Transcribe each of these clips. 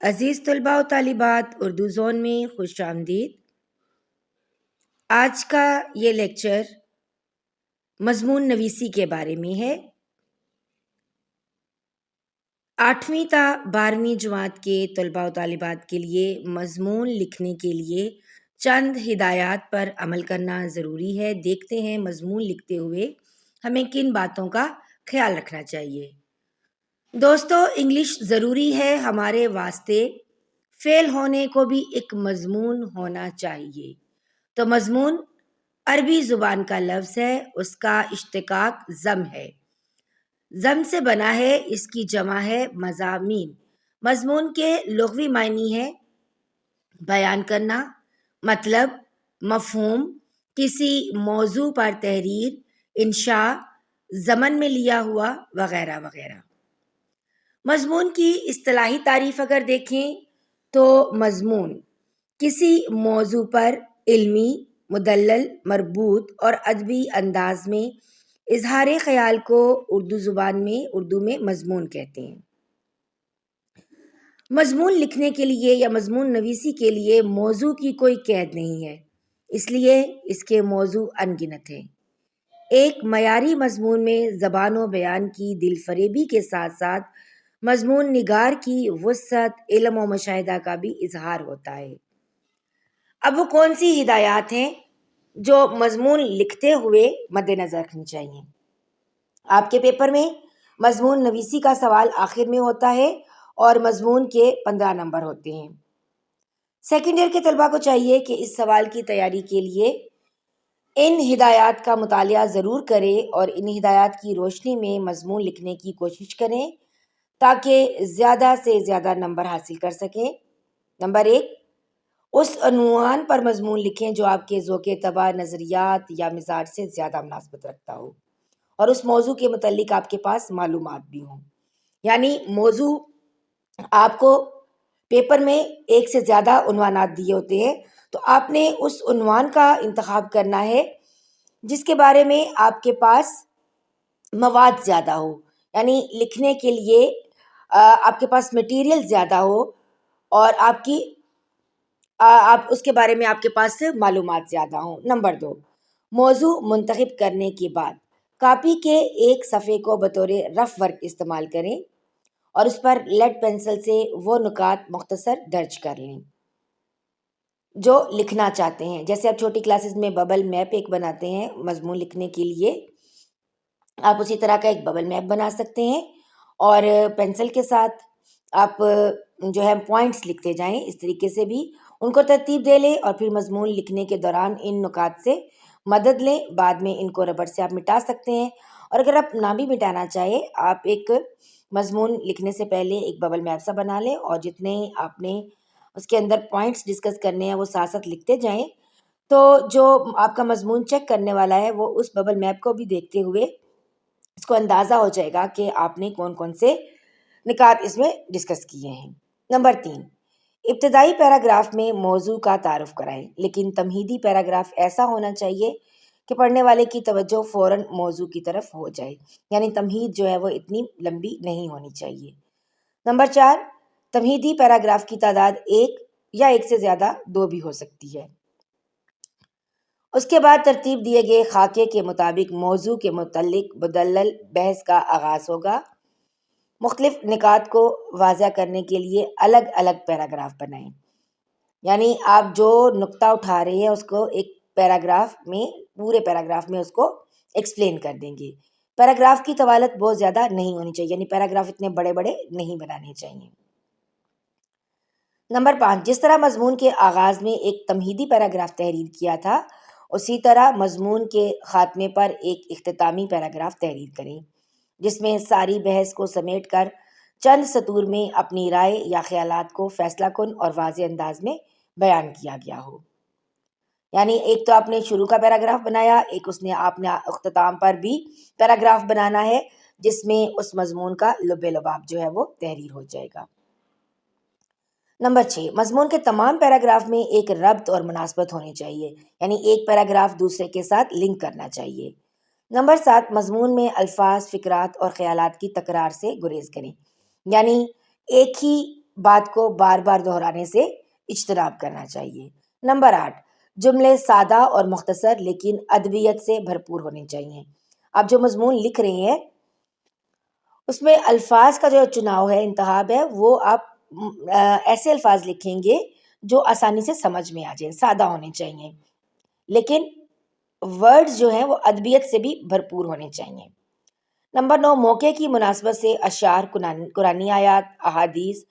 عزیز طلباء و طالبات، اردو زون میں خوش آمدید۔ آج کا یہ لیکچر مضمون نویسی کے بارے میں ہے۔ 8ویں تا 12ویں جماعت کے طلباء و طالبات کے لیے مضمون لکھنے کے لیے چند ہدایات پر عمل کرنا ضروری ہے۔ دیکھتے ہیں مضمون لکھتے ہوئے ہمیں کن باتوں کا خیال رکھنا چاہیے۔ دوستو، انگلش ضروری ہے ہمارے واسطے، فیل ہونے کو بھی ایک مضمون ہونا چاہیے۔ تو مضمون عربی زبان کا لفظ ہے، اس کا اشتقاق ضم ہے، ضم سے بنا ہے، اس کی جمع ہے مضامین۔ مضمون کے لغوی معنی ہے بیان کرنا، مطلب، مفہوم، کسی موضوع پر تحریر، انشاء، ضمن میں لیا ہوا وغیرہ وغیرہ۔ مضمون کی اصطلاحی تعریف اگر دیکھیں تو مضمون کسی موضوع پر علمی، مدلل، مربوط اور ادبی انداز میں اظہار خیال کو اردو میں مضمون کہتے ہیں۔ مضمون لکھنے کے لیے یا مضمون نویسی کے لیے موضوع کی کوئی قید نہیں ہے، اس لیے اس کے موضوع ان گنت ہیں۔ ایک معیاری مضمون میں زبان و بیان کی دل فریبی کے ساتھ ساتھ مضمون نگار کی وسعت، علم و مشاہدہ کا بھی اظہار ہوتا ہے۔ اب وہ کون سی ہدایات ہیں جو مضمون لکھتے ہوئے مد نظر رکھنی چاہیے؟ آپ کے پیپر میں مضمون نویسی کا سوال آخر میں ہوتا ہے اور مضمون کے 15 نمبر ہوتے ہیں۔ سیکنڈ ایئر کے طلباء کو چاہیے کہ اس سوال کی تیاری کے لیے ان ہدایات کا مطالعہ ضرور کریں اور ان ہدایات کی روشنی میں مضمون لکھنے کی کوشش کریں تاکہ زیادہ سے زیادہ نمبر حاصل کر سکیں۔ نمبر 1، اس عنوان پر مضمون لکھیں جو آپ کے ذوق طبع، نظریات یا مزاج سے زیادہ مناسبت رکھتا ہو اور اس موضوع کے متعلق آپ کے پاس معلومات بھی ہوں۔ یعنی موضوع آپ کو پیپر میں ایک سے زیادہ عنوانات دیے ہوتے ہیں، تو آپ نے اس عنوان کا انتخاب کرنا ہے جس کے بارے میں آپ کے پاس مواد زیادہ ہو، یعنی لکھنے کے لیے آپ کے پاس مٹیریل زیادہ ہو اور آپ اس کے بارے میں آپ کے پاس معلومات زیادہ ہوں۔ نمبر 2، موضوع منتخب کرنے کے بعد کاپی کے ایک صفحے کو بطور رف ورک استعمال کریں اور اس پر لیڈ پینسل سے وہ نکات مختصر درج کر لیں جو لکھنا چاہتے ہیں۔ جیسے آپ چھوٹی کلاسز میں ببل میپ ایک بناتے ہیں مضمون لکھنے کے لیے، آپ اسی طرح کا ایک ببل میپ بنا سکتے ہیں اور پینسل کے ساتھ آپ جو ہے پوائنٹس لکھتے جائیں، اس طریقے سے بھی ان کو ترتیب دے لیں اور پھر مضمون لکھنے کے دوران ان نکات سے مدد لیں، بعد میں ان کو ربڑ سے آپ مٹا سکتے ہیں۔ اور اگر آپ نہ بھی مٹانا چاہیں، آپ ایک مضمون لکھنے سے پہلے ایک ببل میپ سا بنا لیں اور جتنے آپ نے اس کے اندر پوائنٹس ڈسکس کرنے ہیں وہ ساتھ ساتھ لکھتے جائیں، تو جو آپ کا مضمون چیک کرنے والا ہے وہ اس ببل میپ کو بھی دیکھتے ہوئے اس کو اندازہ ہو جائے گا کہ آپ نے کون کون سے نکات اس میں ڈسکس کیے ہیں۔ نمبر 3، ابتدائی پیراگراف میں موضوع کا تعارف کرائیں، لیکن تمہیدی پیراگراف ایسا ہونا چاہیے کہ پڑھنے والے کی توجہ فوراً موضوع کی طرف ہو جائے، یعنی تمہید جو ہے وہ اتنی لمبی نہیں ہونی چاہیے۔ نمبر 4، تمہیدی پیراگراف کی تعداد 1 یا 1 سے زیادہ 2 بھی ہو سکتی ہے۔ اس کے بعد ترتیب دیے گئے خاکے کے مطابق موضوع کے متعلق مدلل بحث کا آغاز ہوگا۔ مختلف نکات کو واضح کرنے کے لیے الگ الگ پیراگراف بنائیں، یعنی آپ جو نقطہ اٹھا رہے ہیں اس کو ایک پورے پیراگراف میں اس کو ایکسپلین کر دیں گے۔ پیراگراف کی طوالت بہت زیادہ نہیں ہونی چاہیے، یعنی پیراگراف اتنے بڑے بڑے نہیں بنانے چاہیے۔ نمبر 5، جس طرح مضمون کے آغاز میں ایک تمہیدی پیراگراف تحریر کیا تھا، اسی طرح مضمون کے خاتمے پر ایک اختتامی پیراگراف تحریر کریں جس میں ساری بحث کو سمیٹ کر چند سطور میں اپنی رائے یا خیالات کو فیصلہ کن اور واضح انداز میں بیان کیا گیا ہو۔ یعنی ایک تو آپ نے شروع کا پیراگراف بنایا، ایک آپ نے اختتام پر بھی پیراگراف بنانا ہے جس میں اس مضمون کا لب لباب جو ہے وہ تحریر ہو جائے گا۔ نمبر 6، مضمون کے تمام پیراگراف میں ایک ربط اور مناسبت ہونی چاہیے، یعنی ایک پیراگراف دوسرے کے ساتھ لنک کرنا چاہیے۔ نمبر 7، مضمون میں الفاظ، فقرات اور خیالات کی تکرار سے گریز کریں، یعنی ایک ہی بات کو بار بار دہرانے سے اجتناب کرنا چاہیے۔ نمبر 8، جملے سادہ اور مختصر لیکن ادبیت سے بھرپور ہونے چاہیے۔ آپ جو مضمون لکھ رہے ہیں اس میں الفاظ کا جو چناؤ ہے، انتخاب ہے، وہ آپ ایسے الفاظ لکھیں گے جو آسانی سے سمجھ میں آ جائیں، سادہ ہونے چاہیے، لیکن ورڈز جو ہیں وہ ادبیت سے بھی بھرپور ہونے چاہیے۔ نمبر 9، موقع کی مناسبت سے اشعار، قرآنی آیات، احادیث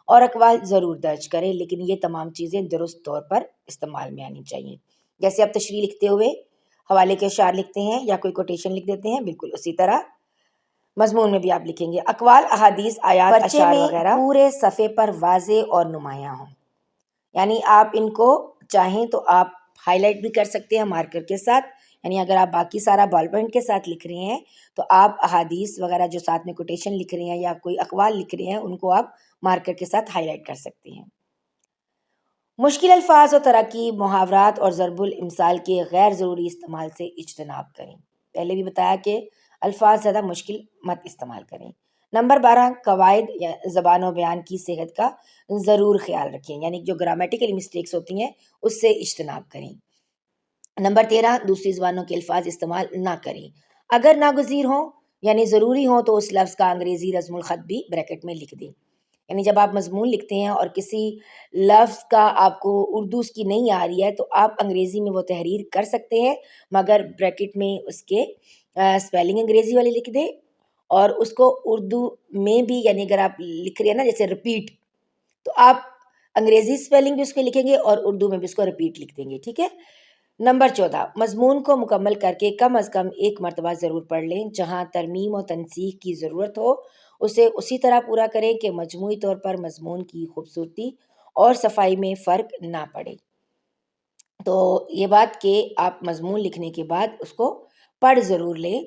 اور اقوال ضرور درج کریں، لیکن یہ تمام چیزیں درست طور پر استعمال میں آنی چاہیے۔ جیسے آپ تشریح لکھتے ہوئے حوالے کے اشعار لکھتے ہیں یا کوئی کوٹیشن لکھ دیتے ہیں، بالکل اسی طرح مضمون میں بھی آپ لکھیں گے۔ اقوال، احادیث، آیات، اشعار وغیرہ پورے صفحے پر واضح اور نمایاں ہوں، یعنی آپ ان کو چاہیں تو آپ ہائی لائٹ بھی کر سکتے ہیں مارکر کے ساتھ، یعنی اگر آپ باقی سارا بال پوائنٹ کے ساتھ لکھ رہے ہیں تو آپ احادیث وغیرہ جو ساتھ میں کوٹیشن لکھ رہے ہیں یا کوئی اقوال لکھ رہے ہیں ان کو آپ مارکر کے ساتھ ہائی لائٹ کر سکتے ہیں۔ مشکل الفاظ و تراکیب، محاورات اور ضرب الامثال کے غیر ضروری استعمال سے اجتناب کریں۔ پہلے بھی بتایا کہ الفاظ زیادہ مشکل مت استعمال کریں۔ نمبر 12، قواعد یا زبان و بیان کی صحت کا ضرور خیال رکھیں، یعنی جو گرامیٹیکل مسٹیکس ہوتی ہیں اس سے اجتناب کریں۔ نمبر 13، دوسری زبانوں کے الفاظ استعمال نہ کریں، اگر ناگزیر ہوں یعنی ضروری ہوں تو اس لفظ کا انگریزی رسم الخط بھی بریکٹ میں لکھ دیں۔ یعنی جب آپ مضمون لکھتے ہیں اور کسی لفظ کا آپ کو اردو اس کی نہیں آ رہی ہے تو آپ انگریزی میں وہ تحریر کر سکتے ہیں، مگر بریکٹ میں اس کے سپیلنگ انگریزی والے لکھ دیں، اور اس کو اردو میں بھی، یعنی اگر آپ لکھ رہے ہیں نا جیسے ریپیٹ، تو آپ انگریزی سپیلنگ بھی اس کے لکھیں گے اور اردو میں بھی اس کو ریپیٹ لکھ دیں گے، ٹھیک ہے۔ نمبر 14، مضمون کو مکمل کر کے کم از کم ایک مرتبہ ضرور پڑھ لیں، جہاں ترمیم و تنسیخ کی ضرورت ہو اسے اسی طرح پورا کریں کہ مجموعی طور پر مضمون کی خوبصورتی اور صفائی میں فرق نہ پڑے۔ تو یہ بات کہ آپ مضمون لکھنے کے بعد اس کو پڑھ ضرور لیں،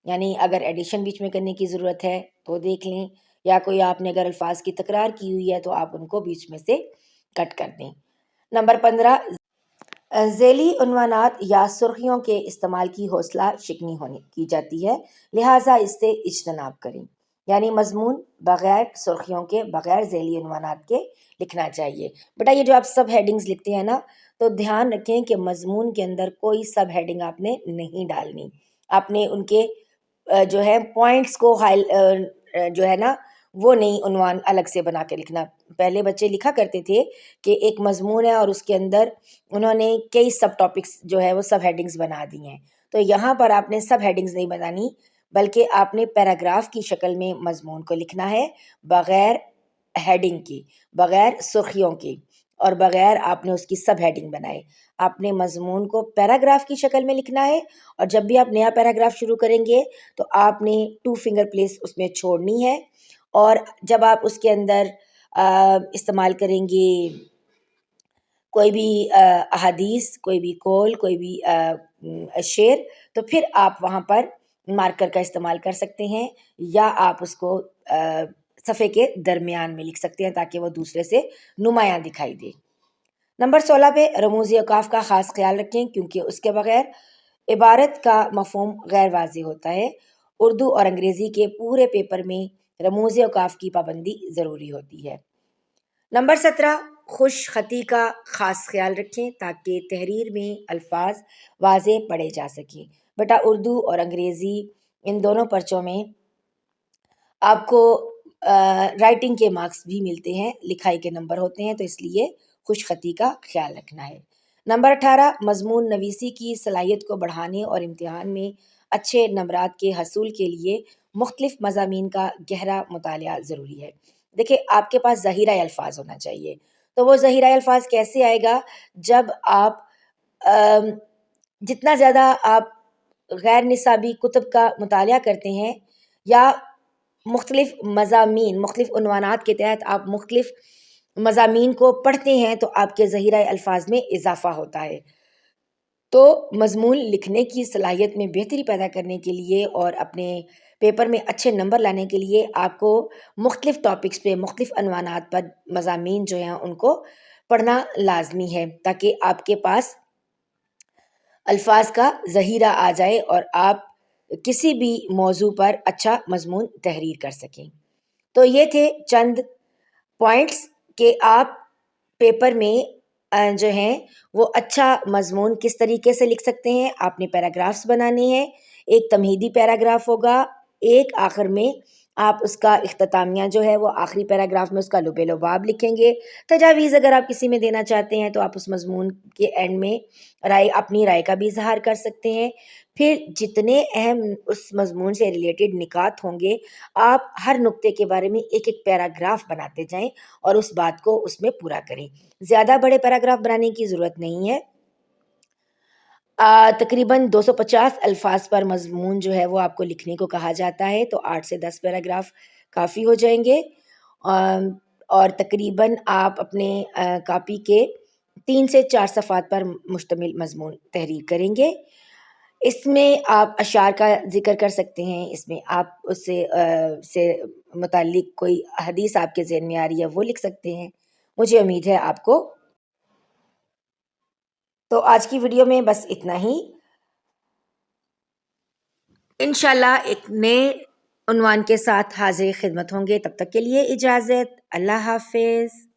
یعنی اگر ایڈیشن بیچ میں کرنے کی ضرورت ہے تو دیکھ لیں، یا کوئی آپ نے اگر الفاظ کی تکرار کی ہوئی ہے تو آپ ان کو بیچ میں سے کٹ کر دیں۔ نمبر 15، ذیلی عنوانات یا سرخیوں کے استعمال کی حوصلہ شکنی کی جاتی ہے، لہٰذا اس سے اجتناب کریں، یعنی مضمون بغیر سرخیوں کے، بغیر ذیلی عنوانات کے لکھنا چاہیے۔ بیٹا یہ جو آپ سب ہیڈنگز لکھتے ہیں نا، تو دھیان رکھیں کہ مضمون کے اندر کوئی سب ہیڈنگ آپ نے نہیں ڈالنی، آپ نے ان کے جو ہے پوائنٹس کو جو ہے نا وہ نہیں عنوان الگ سے بنا کے لکھنا۔ پہلے بچے لکھا کرتے تھے کہ ایک مضمون ہے اور اس کے اندر انہوں نے کئی سب ٹاپکس جو ہے وہ سب ہیڈنگز بنا دی ہیں، تو یہاں پر آپ نے سب ہیڈنگز نہیں بنانی، بلکہ آپ نے پیراگراف کی شکل میں مضمون کو لکھنا ہے، بغیر ہیڈنگ کی، بغیر سرخیوں کی، اور بغیر آپ نے اس کی سب ہیڈنگ بنائے۔ آپ نے مضمون کو پیراگراف کی شکل میں لکھنا ہے، اور جب بھی آپ نیا پیراگراف شروع کریں گے تو آپ نے 2 فنگر پلیس اس میں چھوڑنی ہے، اور جب آپ اس کے اندر استعمال کریں گے کوئی بھی احادیث، کوئی بھی قول، کوئی بھی شعر، تو پھر آپ وہاں پر مارکر کا استعمال کر سکتے ہیں، یا آپ اس کو صفحے کے درمیان میں لکھ سکتے ہیں تاکہ وہ دوسرے سے نمایاں دکھائی دے۔ نمبر 16 پہ رموزی اوقاف کا خاص خیال رکھیں، کیونکہ اس کے بغیر عبارت کا مفہوم غیر واضح ہوتا ہے۔ اردو اور انگریزی کے پورے پیپر میں رموزی اوقاف کی پابندی ضروری ہوتی ہے۔ نمبر 17، خوش خطی کا خاص خیال رکھیں تاکہ تحریر میں الفاظ واضح پڑھے جا سکیں۔ بیٹا اردو اور انگریزی ان دونوں پرچوں میں آپ کو رائٹنگ کے مارکس بھی ملتے ہیں، لکھائی کے نمبر ہوتے ہیں، تو اس لیے خوش خطی کا خیال رکھنا ہے۔ نمبر 18، مضمون نویسی کی صلاحیت کو بڑھانے اور امتحان میں اچھے نمبرات کے حصول کے لیے مختلف مضامین کا گہرا مطالعہ ضروری ہے۔ دیکھیں آپ کے پاس ذخیرہ الفاظ ہونا چاہیے، تو وہ ذخیرہ الفاظ کیسے آئے گا؟ جب آپ جتنا زیادہ آپ غیر نصابی کتب کا مطالعہ کرتے ہیں، یا مختلف مضامین، مختلف عنوانات کے تحت آپ مختلف مضامین کو پڑھتے ہیں، تو آپ کے ذخیرہ الفاظ میں اضافہ ہوتا ہے۔ تو مضمون لکھنے کی صلاحیت میں بہتری پیدا کرنے کے لیے اور اپنے پیپر میں اچھے نمبر لانے کے لیے آپ کو مختلف ٹاپکس پہ، مختلف عنوانات پر مضامین جو ہیں ان کو پڑھنا لازمی ہے، تاکہ آپ کے پاس الفاظ کا ذخیرہ آ جائے اور آپ کسی بھی موضوع پر اچھا مضمون تحریر کر سکیں۔ تو یہ تھے چند پوائنٹس کہ آپ پیپر میں جو ہیں وہ اچھا مضمون کس طریقے سے لکھ سکتے ہیں. آپ نے پیراگرافس بنانے ہیں. ایک تمہیدی پیراگراف ہوگا، ایک آخر میں آپ اس کا اختتامیہ جو ہے وہ آخری پیراگراف میں اس کا لب لباب لکھیں گے. تجاویز اگر آپ کسی میں دینا چاہتے ہیں تو آپ اس مضمون کے اینڈ میں اپنی رائے کا بھی اظہار کر سکتے ہیں. پھر جتنے اہم اس مضمون سے ریلیٹڈ نکات ہوں گے آپ ہر نقطے کے بارے میں ایک ایک پیراگراف بناتے جائیں اور اس بات کو اس میں پورا کریں. زیادہ بڑے پیراگراف بنانے کی ضرورت نہیں ہے. تقریباً 250 الفاظ پر مضمون جو ہے وہ آپ کو لکھنے کو کہا جاتا ہے، تو 8 سے 10 پیراگراف کافی ہو جائیں گے. اور تقریباً آپ اپنے کاپی کے 3 سے 4 صفحات پر مشتمل مضمون تحریر کریں گے. اس میں آپ اشعار کا ذکر کر سکتے ہیں، اس میں آپ اس سے متعلق کوئی حدیث آپ کے ذہن میں آ رہی ہے وہ لکھ سکتے ہیں. مجھے امید ہے آپ کو. تو آج کی ویڈیو میں بس اتنا ہی. انشاءاللہ ایک نئے عنوان کے ساتھ حاضر خدمت ہوں گے. تب تک کے لیے اجازت. اللہ حافظ.